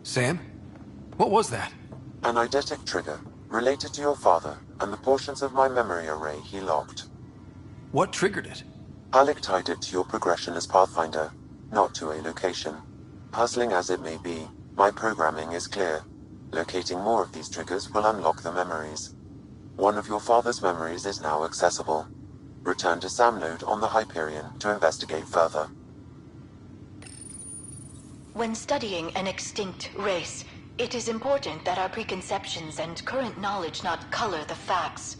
Sam? What was that? An eidetic trigger, related to your father, and the portions of my memory array he locked. What triggered it? Alec tied it to your progression as Pathfinder, not to a location. Puzzling as it may be, my programming is clear. Locating more of these triggers will unlock the memories. One of your father's memories is now accessible. Return to Sam Node on the Hyperion to investigate further. When studying an extinct race, it is important that our preconceptions and current knowledge not color the facts.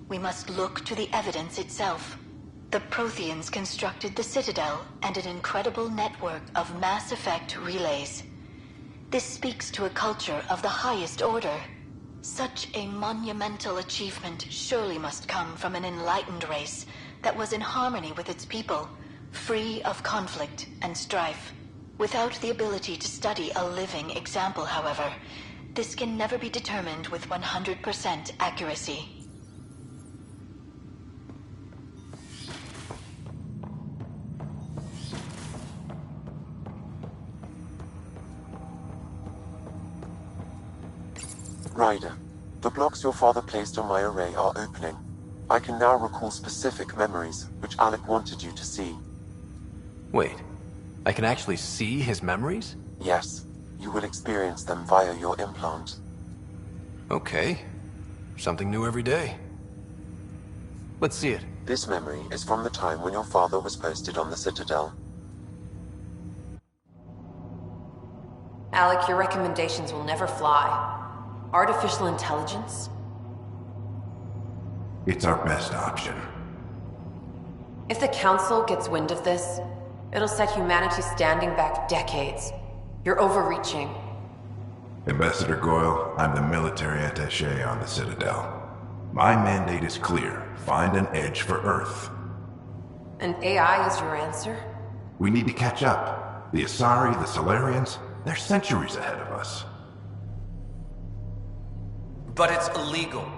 We must look to the evidence itself. The Protheans constructed the Citadel and an incredible network of mass effect relays. This speaks to a culture of the highest order. Such a monumental achievement surely must come from an enlightened race that was in harmony with its people, free of conflict and strife. Without the ability to study a living example, however, this can never be determined with 100% accuracy. Ryder, the blocks your father placed on my array are opening. I can now recall specific memories, which Alec wanted you to see. Wait, I can actually see his memories? Yes, you will experience them via your implant. Okay. Something new every day. Let's see it. This memory is from the time when your father was posted on the Citadel. Alec, your recommendations will never fly. Artificial intelligence? It's our best option. If the Council gets wind of this, it'll set humanity standing back decades. You're overreaching. Ambassador Goyle, I'm the military attaché on the Citadel. My mandate is clear. Find an edge for Earth. And AI is your answer? We need to catch up. The Asari, the Solarians, they're centuries ahead of us. But it's illegal.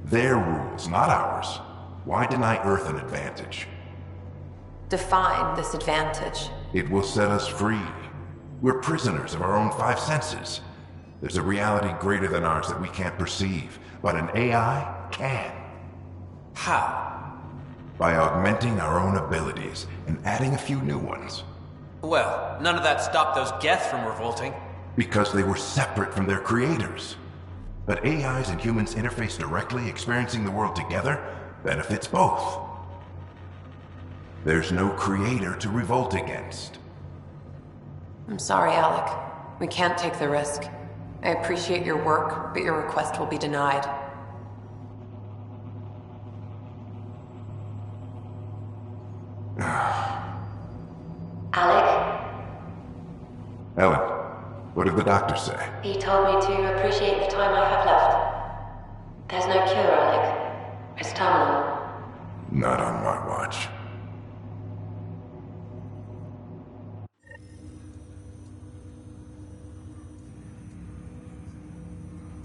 Their rules, not ours. Why deny Earth an advantage? Define this advantage. It will set us free. We're prisoners of our own five senses. There's a reality greater than ours that we can't perceive, but an AI can. How? By augmenting our own abilities and adding a few new ones. Well, none of that stopped those Geth from revolting. Because they were separate from their creators. But AIs and humans interface directly, experiencing the world together, benefits both. There's no creator to revolt against. I'm sorry, Alec. We can't take the risk. I appreciate your work, but your request will be denied. Alec? Ellen, what did the doctor say? He told me to appreciate the time I have left. There's no cure, Alec. It's terminal. Not on my watch.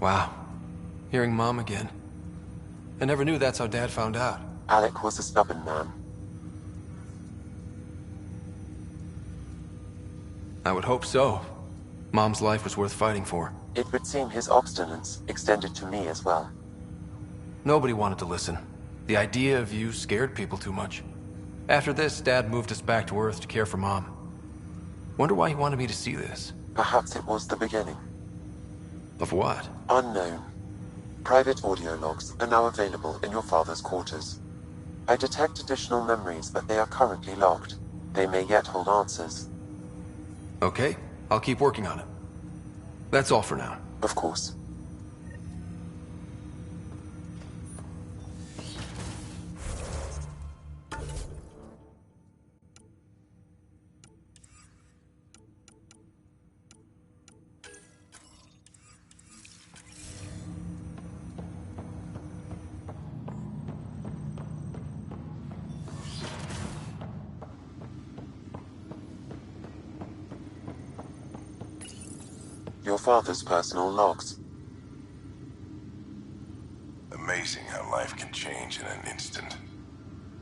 Wow. Hearing Mom again. I never knew that's how Dad found out. Alec was a stubborn man. I would hope so. Mom's life was worth fighting for. It would seem his obstinance extended to me as well. Nobody wanted to listen. The idea of you scared people too much. After this, Dad moved us back to Earth to care for Mom. Wonder why he wanted me to see this. Perhaps it was the beginning. Of what? Unknown. Private audio logs are now available in your father's quarters. I detect additional memories, but they are currently locked. They may yet hold answers. Okay, I'll keep working on it. That's all for now. Of course. Your father's personal logs. Amazing how life can change in an instant.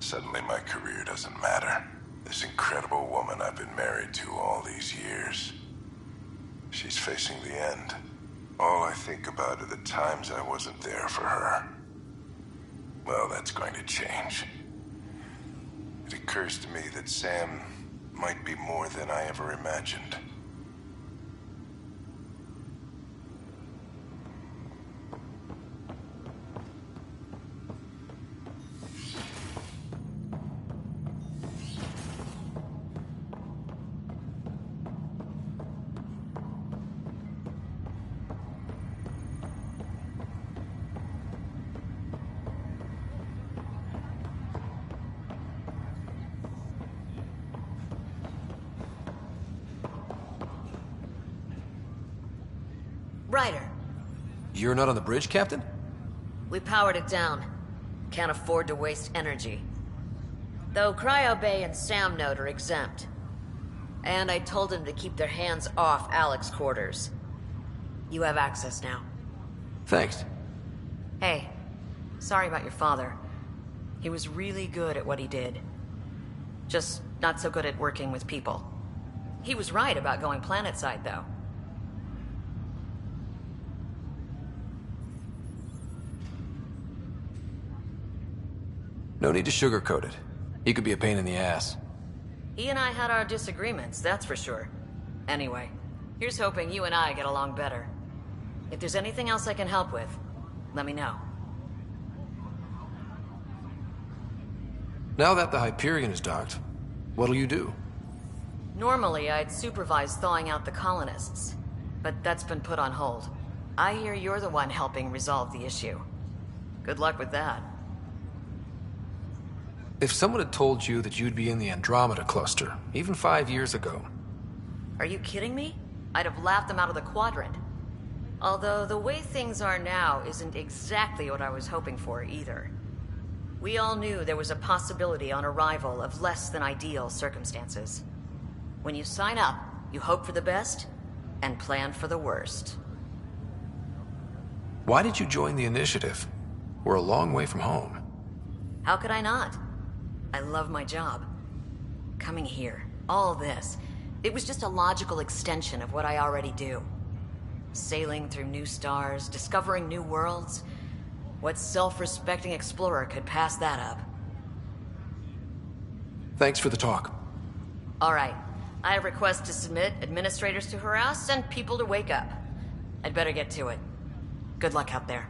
Suddenly my career doesn't matter. This incredible woman I've been married to all these years. She's facing the end. All I think about are the times I wasn't there for her. Well, that's going to change. It occurs to me that Sam might be more than I ever imagined. Ryder, You're not on the bridge, Captain? we powered it down. Can't afford to waste energy. Though Cryo Bay and Sam Node are exempt. And I told them to keep their hands off Alec's quarters. You have access now. Thanks. Hey, sorry about your father. He was really good at what he did. Just not so good at working with people. He was right about going planetside, though. No need to sugarcoat it. He could be a pain in the ass. He and I had our disagreements, that's for sure. Anyway, here's hoping you and I get along better. If there's anything else I can help with, let me know. Now that the Hyperion is docked, what'll you do? Normally, I'd supervise thawing out the colonists, but that's been put on hold. I hear you're the one helping resolve the issue. Good luck with that. If someone had told you that you'd be in the Andromeda cluster, even 5 years ago... Are you kidding me? I'd have laughed them out of the quadrant. Although the way things are now isn't exactly what I was hoping for either. We all knew there was a possibility on arrival of less than ideal circumstances. When you sign up, you hope for the best and plan for the worst. Why did you join the initiative? We're a long way from home. How could I not? I love my job. Coming here, all this, it was just a logical extension of what I already do. Sailing through new stars, discovering new worlds. What self-respecting explorer could pass that up? Thanks for the talk. All right. I have requests to submit, administrators to harass, and people to wake up. I'd better get to it. Good luck out there.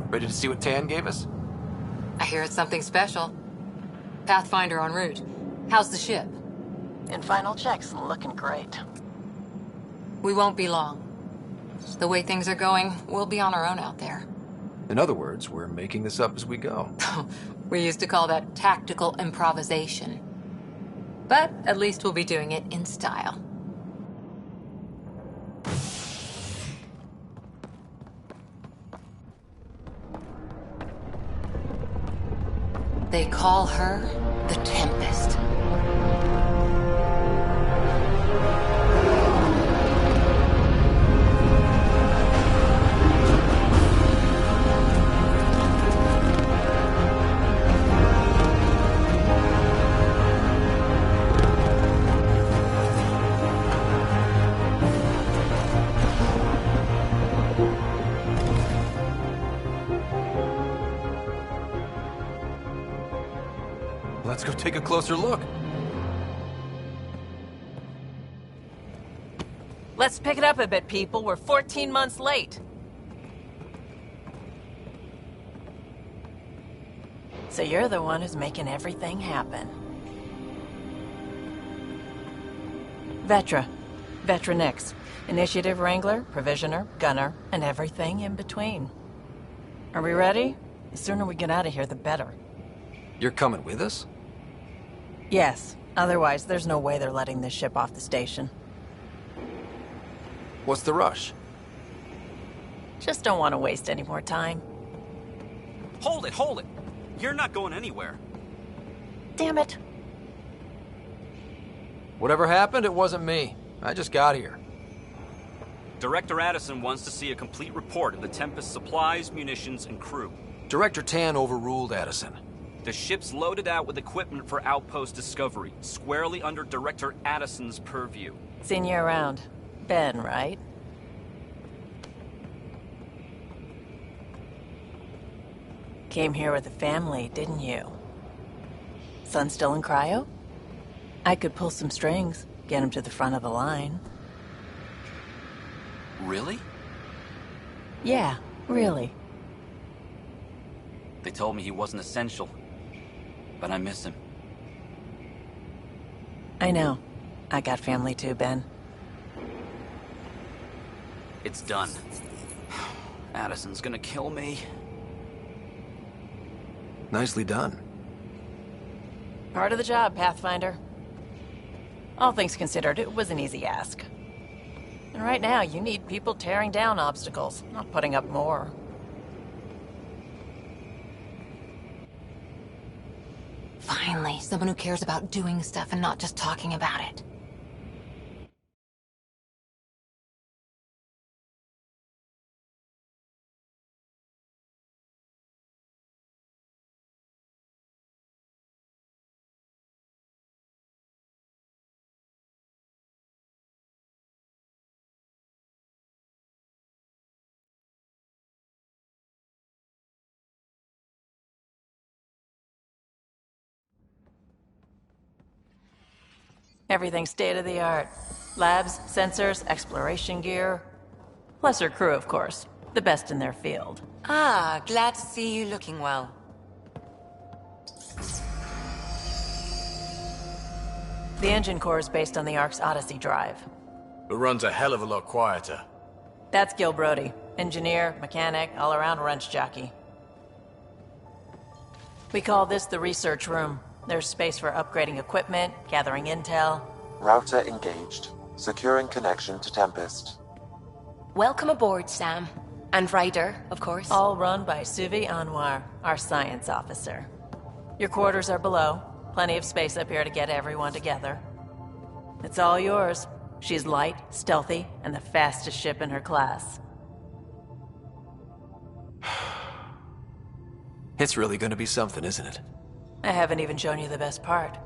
Ready to see what Tan gave us? I hear it's something special. Pathfinder en route. How's the ship? In final checks, looking great. We won't be long. The way things are going, we'll be on our own out there. In other words, we're making this up as we go. We used to call that tactical improvisation. But at least we'll be doing it in style. They call her the Tempest. Let's go take a closer look. Let's pick it up a bit, people. We're 14 months late. So you're the one who's making everything happen. Vetra. Vetra Nix. Initiative Wrangler, Provisioner, Gunner, and everything in between. Are we ready? The sooner we get out of here, the better. You're coming with us? Yes. Otherwise, there's no way they're letting this ship off the station. What's the rush? Just don't want to waste any more time. Hold it! You're not going anywhere. Damn it. Whatever happened, it wasn't me. I just got here. Director Addison wants to see a complete report of the Tempest's supplies, munitions, and crew. Director Tan overruled Addison. The ship's loaded out with equipment for outpost discovery, squarely under Director Addison's purview. Seen you around. Ben, right? Came here with a family, didn't you? Son still in cryo? I could pull some strings, get him to the front of the line. Really? Yeah, really. They told me he wasn't essential, but I miss him. I know. I got family too, Ben. It's done. Addison's gonna kill me. Nicely done. Part of the job, Pathfinder. All things considered, it was an easy ask. And right now, you need people tearing down obstacles, not putting up more. Finally, someone who cares about doing stuff and not just talking about it. Everything's state-of-the-art. Labs, sensors, exploration gear. Lesser crew, of course. The best in their field. Ah, glad to see you looking well. The engine core is based on the Ark's Odyssey drive. It runs a hell of a lot quieter. That's Gil Brody. Engineer, mechanic, all-around wrench jockey. We call this the research room. There's space for upgrading equipment, gathering intel. Router engaged. Securing connection to Tempest. Welcome aboard, Sam. And Ryder, of course. All run by Suvi Anwar, our science officer. Your quarters are below. Plenty of space up here to get everyone together. It's all yours. She's light, stealthy, and the fastest ship in her class. It's really gonna be something, isn't it? I haven't even shown you the best part.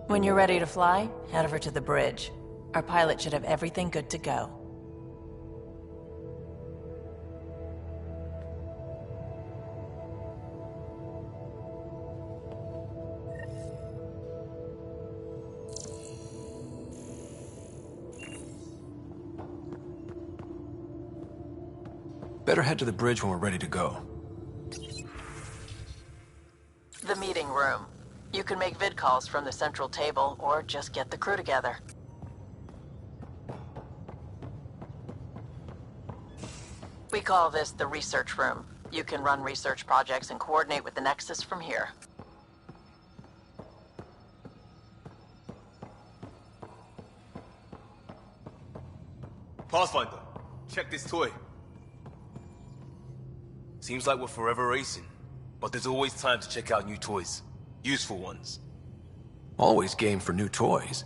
When you're ready to fly, head over to the bridge. Our pilot should have everything good to go. Better head to the bridge when we're ready to go. The meeting room. You can make vid calls from the central table, or just get the crew together. We call this the research room. You can run research projects and coordinate with the Nexus from here. Pathfinder, check this toy. Seems like we're forever racing, but there's always time to check out new toys. Useful ones. Always game for new toys.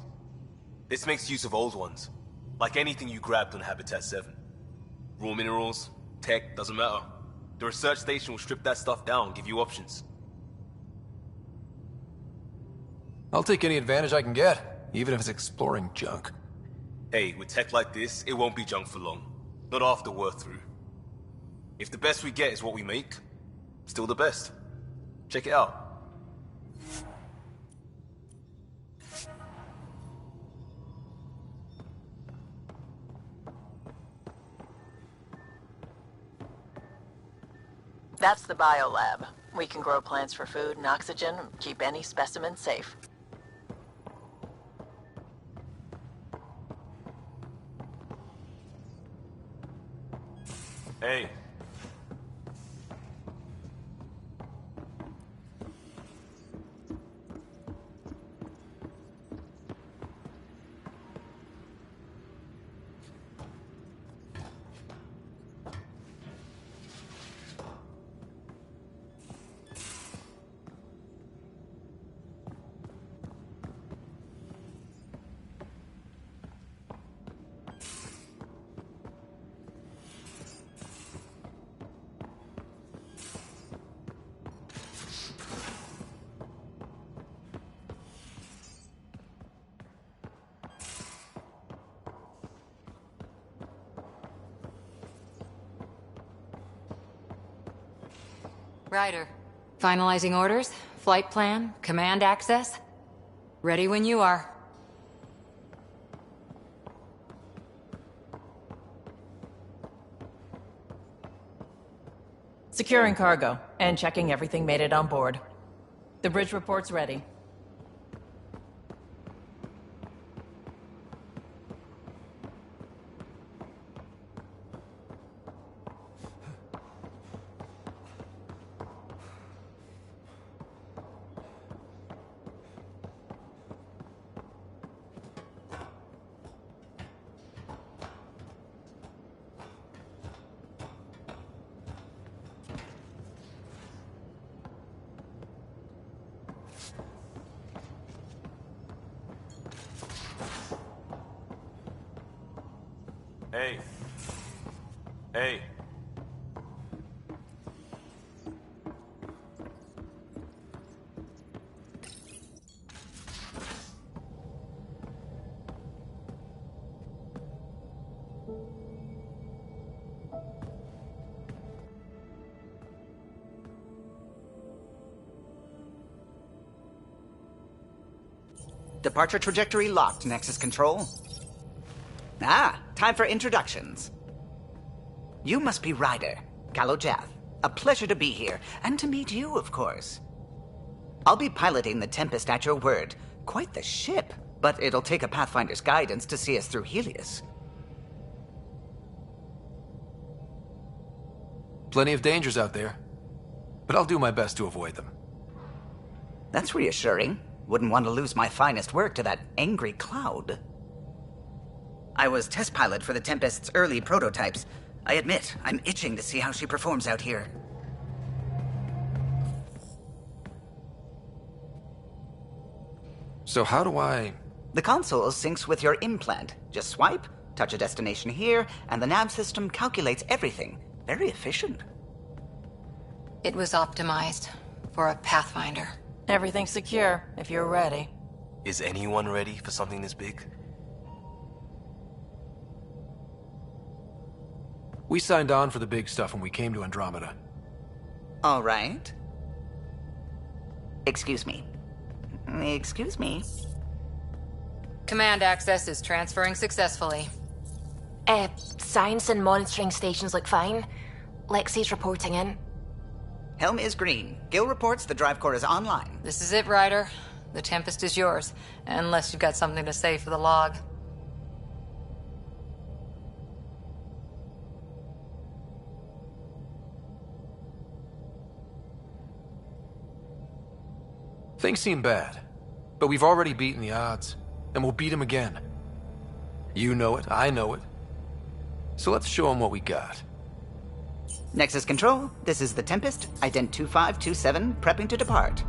This makes use of old ones, like anything you grabbed on Habitat 7. Raw minerals, tech, doesn't matter. The research station will strip that stuff down and give you options. I'll take any advantage I can get, even if it's exploring junk. Hey, with tech like this, it won't be junk for long. Not after we're through. If the best we get is what we make, still the best. Check it out. That's the biolab. We can grow plants for food and oxygen, keep any specimen safe. Hey. Ryder, finalizing orders, flight plan, command access? Ready when you are. Securing cargo, and checking everything made it on board. The bridge report's ready. Hey. Hey. Departure trajectory locked, Nexus Control. Ah, time for introductions. You must be Ryder, Kalojath. A pleasure to be here, and to meet you, of course. I'll be piloting the Tempest at your word. Quite the ship, but it'll take a Pathfinder's guidance to see us through Helios. Plenty of dangers out there, but I'll do my best to avoid them. That's reassuring. Wouldn't want to lose my finest work to that angry cloud. I was test pilot for the Tempest's early prototypes. I admit, I'm itching to see how she performs out here. So how do I... The console syncs with your implant. Just swipe, touch a destination here, and the nav system calculates everything. Very efficient. It was optimized for a Pathfinder. Everything's secure, if you're ready. Is anyone ready for something this big? We signed on for the big stuff when we came to Andromeda. All right. Excuse me. Excuse me. Command access is transferring successfully. Science and monitoring stations look fine. Lexi's reporting in. Helm is green. Gil reports the drive core is online. This is it, Ryder. The Tempest is yours, unless you've got something to say for the log. Things seem bad, but we've already beaten the odds, and we'll beat them again. You know it, I know it. So let's show them what we got. Nexus Control, this is the Tempest, ident 2527, prepping to depart.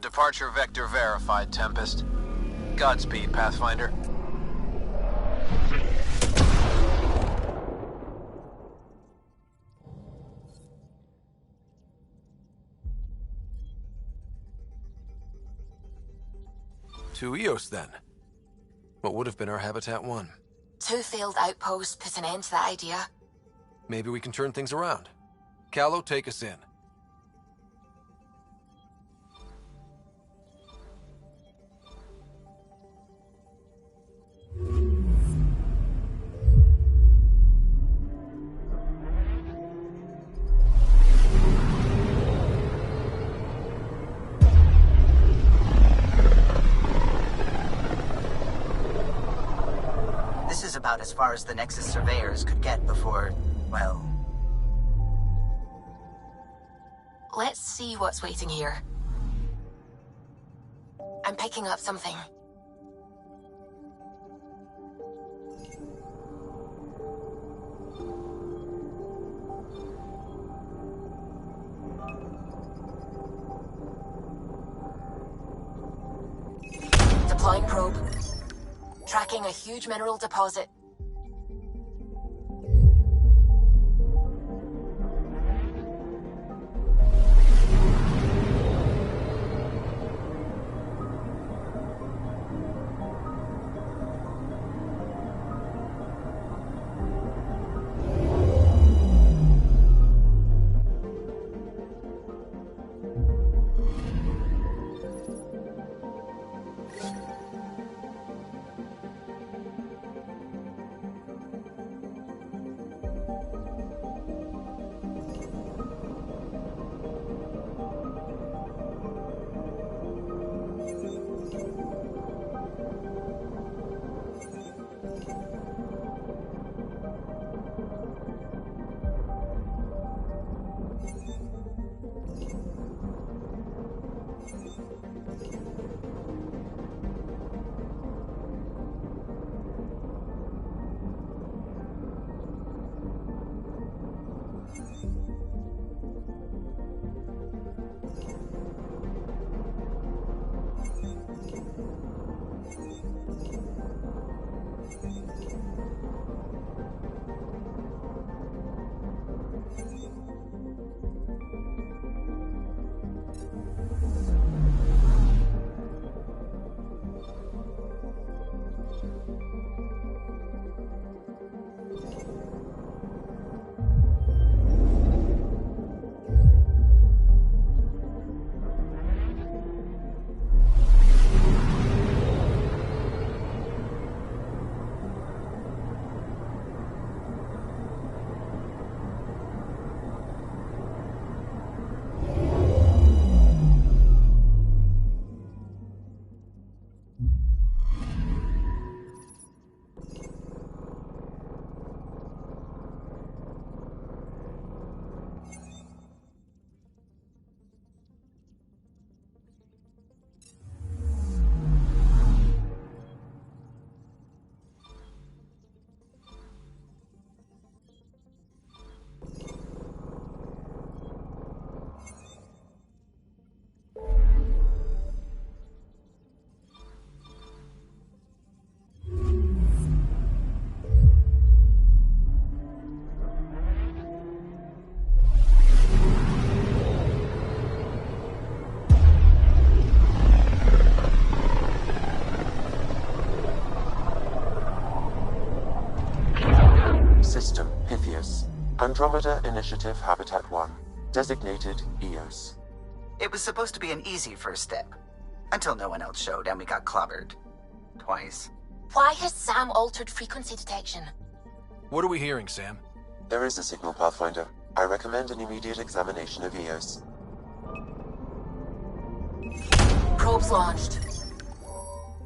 Departure vector verified, Tempest. Godspeed, Pathfinder. To Eos, then. What would have been our Habitat 1. 2 failed outposts put an end to that idea. Maybe we can turn things around. Calo, take us in. This is about as far as the Nexus surveyors could get before, well... Let's see what's waiting here. I'm picking up something. Deploying probe. Tracking a huge mineral deposit. Andromeda Initiative Habitat 1, designated EOS. It was supposed to be an easy first step. Until no one else showed and we got clobbered. Twice. Why has Sam altered frequency detection? What are we hearing, Sam? There is a signal, Pathfinder. I recommend an immediate examination of EOS. Probes launched.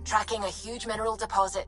Tracking a huge mineral deposit.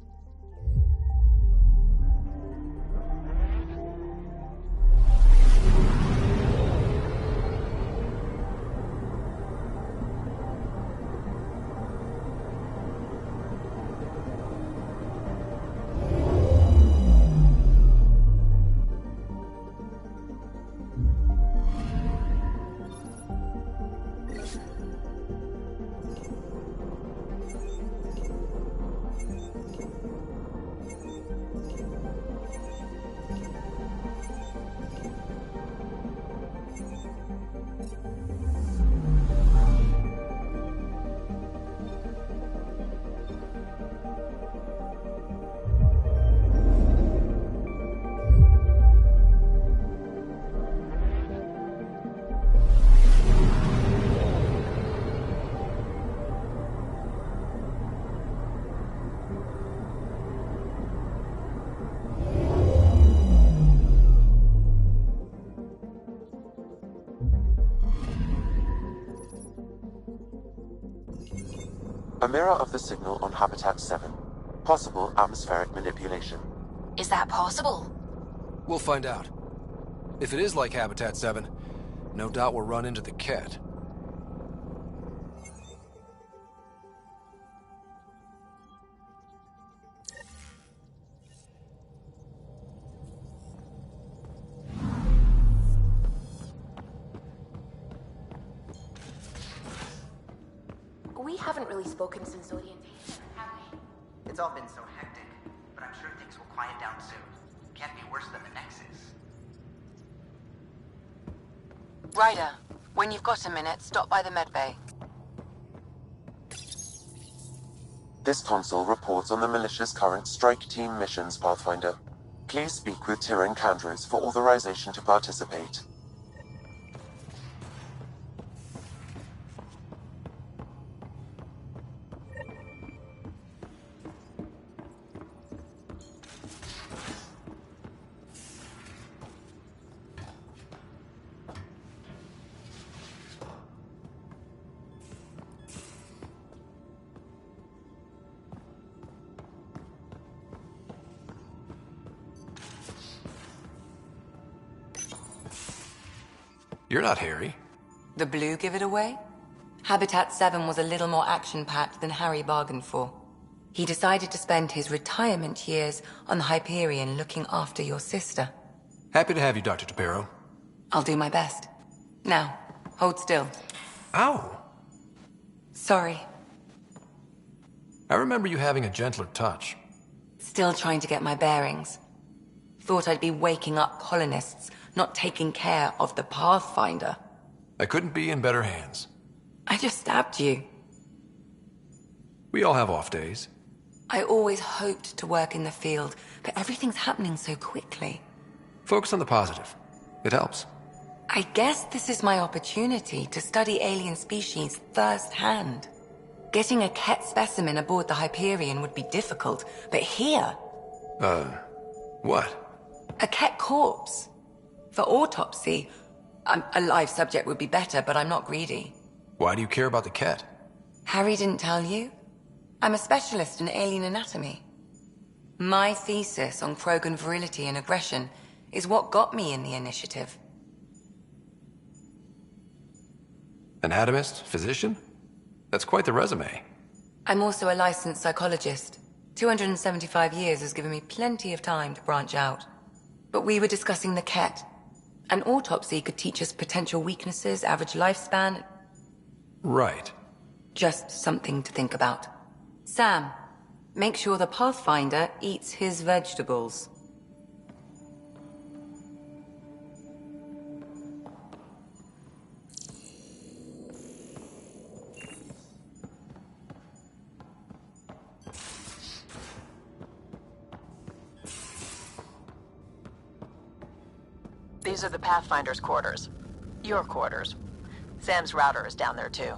A mirror of the signal on Habitat 7. Possible atmospheric manipulation. Is that possible? We'll find out. If it is like Habitat 7, no doubt we'll run into the cat. We haven't really spoken since orientation, have we? It's all been so hectic, but I'm sure things will quiet down soon. Can't be worse than the Nexus. Ryder, when you've got a minute, stop by the medbay. This console reports on the militia's current strike team missions, Pathfinder. Please speak with Tyrion Candros for authorization to participate. You're not Harry. The blue give it away? Habitat 7 was a little more action-packed than Harry bargained for. He decided to spend his retirement years on the Hyperion looking after your sister. Happy to have you, Dr. Tapero. I'll do my best. Now, hold still. Ow! Sorry. I remember you having a gentler touch. Still trying to get my bearings. Thought I'd be waking up colonists, not taking care of the Pathfinder. I couldn't be in better hands. I just stabbed you. We all have off days. I always hoped to work in the field, but everything's happening so quickly. Focus on the positive. It helps. I guess this is my opportunity to study alien species firsthand. Getting a Ket specimen aboard the Hyperion would be difficult, but here... What? A Ket corpse. For autopsy, a live subject would be better, but I'm not greedy. Why do you care about the cat? Harry didn't tell you? I'm a specialist in alien anatomy. My thesis on Krogan virility and aggression is what got me in the initiative. Anatomist? Physician? That's quite the resume. I'm also a licensed psychologist. 275 years has given me plenty of time to branch out. But we were discussing the Ket. An autopsy could teach us potential weaknesses, average lifespan. Right. Just something to think about. Sam, make sure the Pathfinder eats his vegetables. These are the Pathfinder's quarters. Your quarters. Sam's router is down there too.